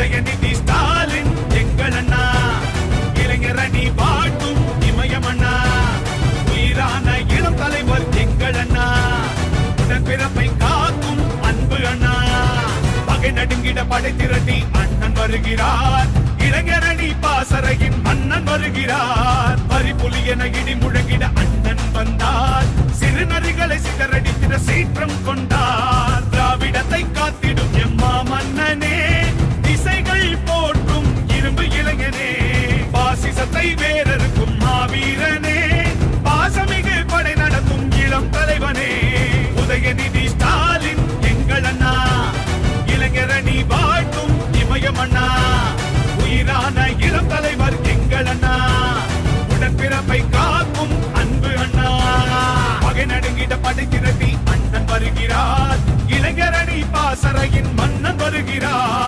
உதயநிதி ஸ்டாலின் எங்கள் அண்ணா, இளைஞர் அணி வாழ்த்தும் இமயம் அண்ணா, உயிரான இளம் தலைவர் எங்கள் அண்ணா, உடன்பிறப்பை காக்கும் அன்பு அண்ணா, பகை நடுங்கிட படை திரட்டி அண்ணன் வருகிறார், இளைஞர் அணி பாசறையின் மன்னன் வருகிறார், பரிபுலி என இடி முழங்கிட அண்ணன் வந்தார், சிறுநரிகளை சிதறடித்திட சீற்றம் கொண்டார், திராவிடத்தை காத்திடும் எம்மா மன்னனே, திசைகள் போற்றும் இரும்பு இளைஞனே, பாசிசத்தை வேறறுக்கும் மாவீரனே, பாசமிகு படை நடத்தும் இளம் தலைவனே, உதயநிதி ஸ்டாலின் எங்கள் அண்ணா, இளைஞர் அணி வாழ்த்தும் இமயம் அண்ணா, உயிரான இளம் தலைவர் எங்கள் அண்ணா, உடன்பிறப்பை காக்கும் அன்பு அண்ணா, பகை நடுங்கிட படை திரட்டி அண்ணன் வருகிறார், இளைஞர் அணி பாசறையின் மன்னன் வருகிறார்.